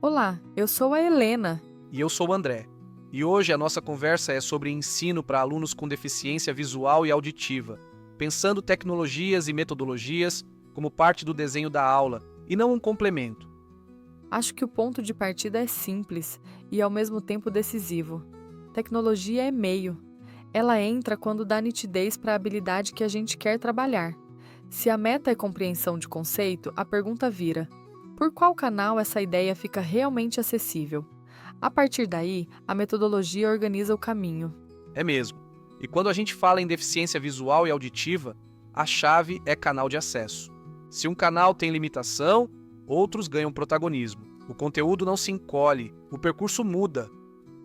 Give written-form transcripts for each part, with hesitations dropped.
Olá, eu sou a Helena. E eu sou o André. E hoje a nossa conversa é sobre ensino para alunos com deficiência visual e auditiva, pensando tecnologias e metodologias como parte do desenho da aula e não um complemento. Acho que o ponto de partida é simples e ao mesmo tempo decisivo. Tecnologia é meio. Ela entra quando dá nitidez para a habilidade que a gente quer trabalhar. Se a meta é compreensão de conceito, a pergunta vira: por qual canal essa ideia fica realmente acessível? A partir daí, a metodologia organiza o caminho. É mesmo. E quando a gente fala em deficiência visual e auditiva, a chave é canal de acesso. Se um canal tem limitação, outros ganham protagonismo. O conteúdo não se encolhe, o percurso muda.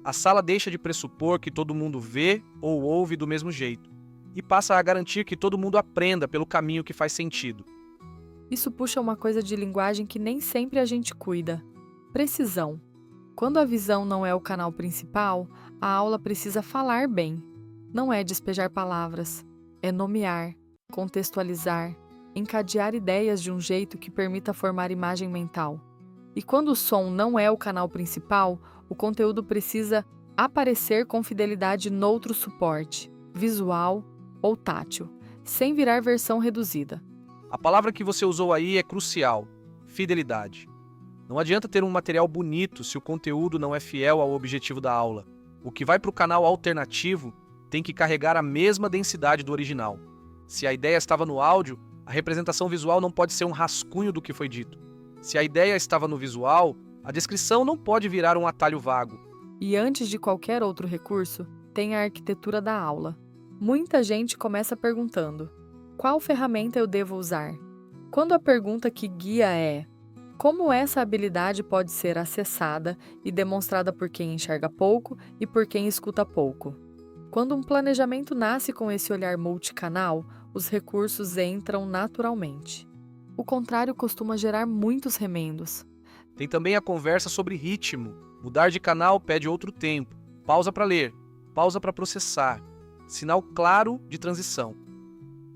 A sala deixa de pressupor que todo mundo vê ou ouve do mesmo jeito e passa a garantir que todo mundo aprenda pelo caminho que faz sentido. Isso puxa uma coisa de linguagem que nem sempre a gente cuida: precisão. Quando a visão não é o canal principal, a aula precisa falar bem. Não é despejar palavras, é nomear, contextualizar, encadear ideias de um jeito que permita formar imagem mental. E quando o som não é o canal principal, o conteúdo precisa aparecer com fidelidade noutro suporte, visual ou tátil, sem virar versão reduzida. A palavra que você usou aí é crucial: fidelidade. Não adianta ter um material bonito se o conteúdo não é fiel ao objetivo da aula. O que vai para o canal alternativo tem que carregar a mesma densidade do original. Se a ideia estava no áudio, a representação visual não pode ser um rascunho do que foi dito. Se a ideia estava no visual, a descrição não pode virar um atalho vago. E antes de qualquer outro recurso, tem a arquitetura da aula. Muita gente começa perguntando: qual ferramenta eu devo usar? Quando a pergunta que guia é: como essa habilidade pode ser acessada e demonstrada por quem enxerga pouco e por quem escuta pouco? Quando um planejamento nasce com esse olhar multicanal, os recursos entram naturalmente. O contrário costuma gerar muitos remendos. Tem também a conversa sobre ritmo. Mudar de canal pede outro tempo. Pausa para ler, pausa para processar. Sinal claro de transição.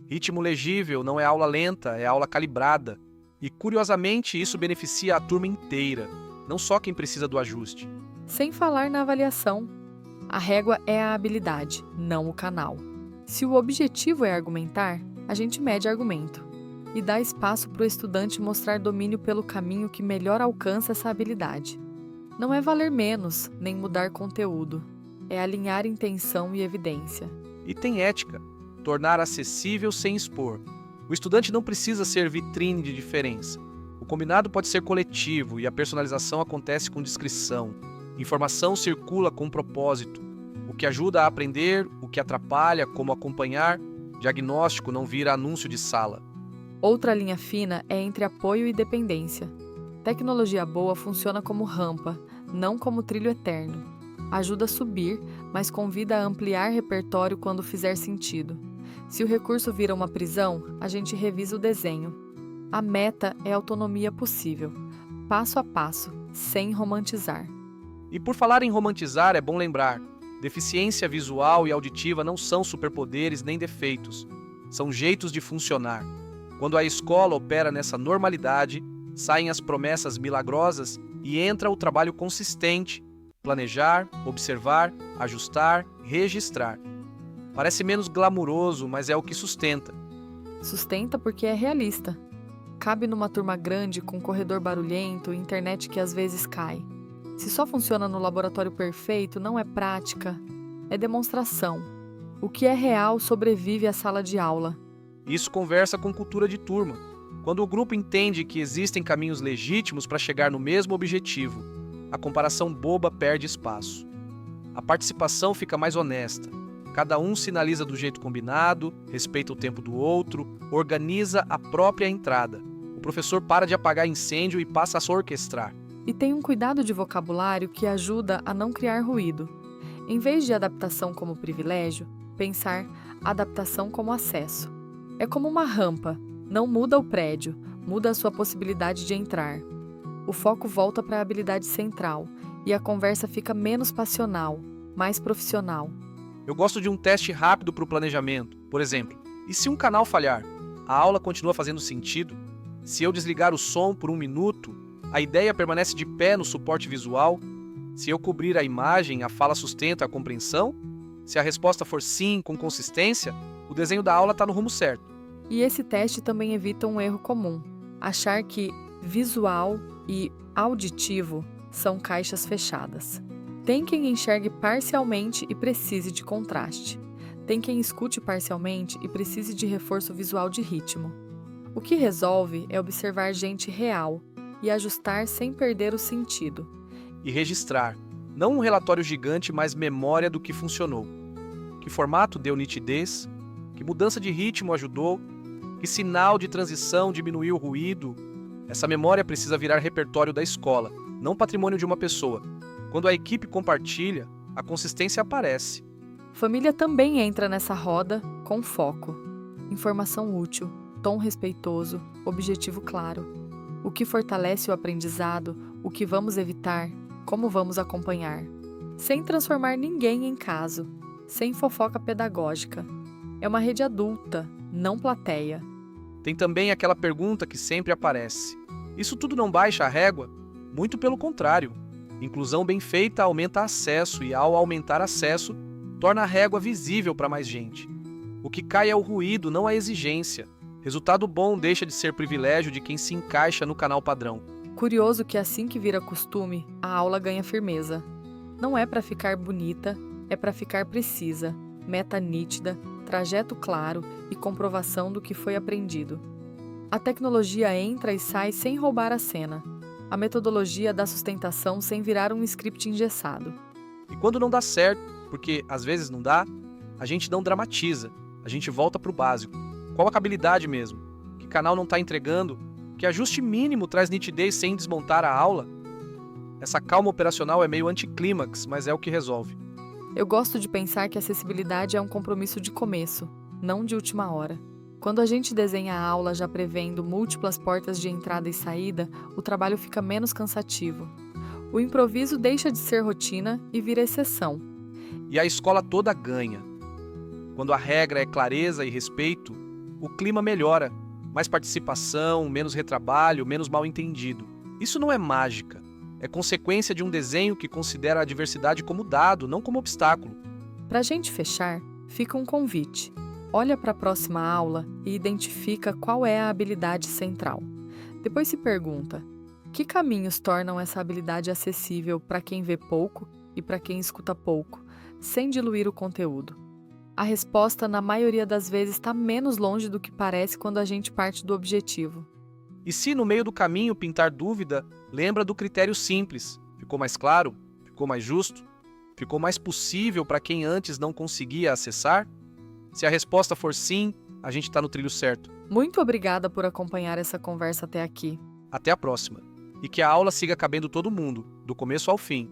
Ritmo legível não é aula lenta, é aula calibrada. E, curiosamente, isso beneficia a turma inteira, não só quem precisa do ajuste. Sem falar na avaliação. A régua é a habilidade, não o canal. Se o objetivo é argumentar, a gente mede argumento e dá espaço para o estudante mostrar domínio pelo caminho que melhor alcança essa habilidade. Não é valer menos, nem mudar conteúdo. É alinhar intenção e evidência. E tem ética, tornar acessível sem expor. O estudante não precisa ser vitrine de diferença. O combinado pode ser coletivo e a personalização acontece com discrição. Informação circula com propósito. O que ajuda a aprender, o que atrapalha, como acompanhar. Diagnóstico não vira anúncio de sala. Outra linha fina é entre apoio e dependência. Tecnologia boa funciona como rampa, não como trilho eterno. Ajuda a subir, mas convida a ampliar repertório quando fizer sentido. Se o recurso vira uma prisão, a gente revisa o desenho. A meta é autonomia possível, passo a passo, sem romantizar. E por falar em romantizar, é bom lembrar: deficiência visual e auditiva não são superpoderes nem defeitos. São jeitos de funcionar. Quando a escola opera nessa normalidade, saem as promessas milagrosas e entra o trabalho consistente: planejar, observar, ajustar, registrar. Parece menos glamuroso, mas é o que sustenta. Sustenta porque é realista. Cabe numa turma grande com corredor barulhento e internet que às vezes cai. Se só funciona no laboratório perfeito, não é prática, é demonstração. O que é real sobrevive à sala de aula. Isso conversa com cultura de turma. Quando o grupo entende que existem caminhos legítimos para chegar no mesmo objetivo, a comparação boba perde espaço. A participação fica mais honesta. Cada um sinaliza do jeito combinado, respeita o tempo do outro, organiza a própria entrada. O professor para de apagar incêndio e passa a só orquestrar. E tem um cuidado de vocabulário que ajuda a não criar ruído. Em vez de adaptação como privilégio, pensar adaptação como acesso. É como uma rampa, não muda o prédio, muda a sua possibilidade de entrar. O foco volta para a habilidade central e a conversa fica menos passional, mais profissional. Eu gosto de um teste rápido para o planejamento. Por exemplo, e se um canal falhar? A aula continua fazendo sentido? Se eu desligar o som por 1 minuto, A ideia permanece de pé no suporte visual? Se eu cobrir a imagem, a fala sustenta a compreensão? Se a resposta for sim, com consistência, o desenho da aula está no rumo certo. E esse teste também evita um erro comum: achar que visual e auditivo são caixas fechadas. Tem quem enxergue parcialmente e precise de contraste. Tem quem escute parcialmente e precise de reforço visual de ritmo. O que resolve é observar gente real e ajustar sem perder o sentido. E registrar, não um relatório gigante, mas memória do que funcionou. Que formato deu nitidez? Que mudança de ritmo ajudou? Que sinal de transição diminuiu o ruído? Essa memória precisa virar repertório da escola, não patrimônio de uma pessoa. Quando a equipe compartilha, a consistência aparece. Família também entra nessa roda com foco. Informação útil, tom respeitoso, objetivo claro. O que fortalece o aprendizado, o que vamos evitar, como vamos acompanhar. Sem transformar ninguém em caso, sem fofoca pedagógica. É uma rede adulta, não plateia. Tem também aquela pergunta que sempre aparece: isso tudo não baixa a régua? Muito pelo contrário. Inclusão bem feita aumenta acesso e, ao aumentar acesso, torna a régua visível para mais gente. O que cai é o ruído, não a exigência. Resultado bom deixa de ser privilégio de quem se encaixa no canal padrão. Curioso que assim que vira costume, a aula ganha firmeza. Não é para ficar bonita, é para ficar precisa, meta nítida, trajeto claro e comprovação do que foi aprendido. A tecnologia entra e sai sem roubar a cena. A metodologia dá sustentação sem virar um script engessado. E quando não dá certo, porque às vezes não dá, a gente não dramatiza, a gente volta para o básico. Qual a habilidade mesmo? Que canal não está entregando? Que ajuste mínimo traz nitidez sem desmontar a aula? Essa calma operacional é meio anticlímax, mas é o que resolve. Eu gosto de pensar que a acessibilidade é um compromisso de começo, não de última hora. Quando a gente desenha a aula já prevendo múltiplas portas de entrada e saída, o trabalho fica menos cansativo. O improviso deixa de ser rotina e vira exceção. E a escola toda ganha. Quando a regra é clareza e respeito, o clima melhora. Mais participação, menos retrabalho, menos mal-entendido. Isso não é mágica. É consequência de um desenho que considera a diversidade como dado, não como obstáculo. Para a gente fechar, fica um convite. Olha para a próxima aula e identifica qual é a habilidade central. Depois se pergunta: que caminhos tornam essa habilidade acessível para quem vê pouco e para quem escuta pouco, sem diluir o conteúdo? A resposta, na maioria das vezes, está menos longe do que parece quando a gente parte do objetivo. E se no meio do caminho pintar dúvida, lembra do critério simples. Ficou mais claro? Ficou mais justo? Ficou mais possível para quem antes não conseguia acessar? Se a resposta for sim, a gente está no trilho certo. Muito obrigada por acompanhar essa conversa até aqui. Até a próxima. E que a aula siga cabendo todo mundo, do começo ao fim.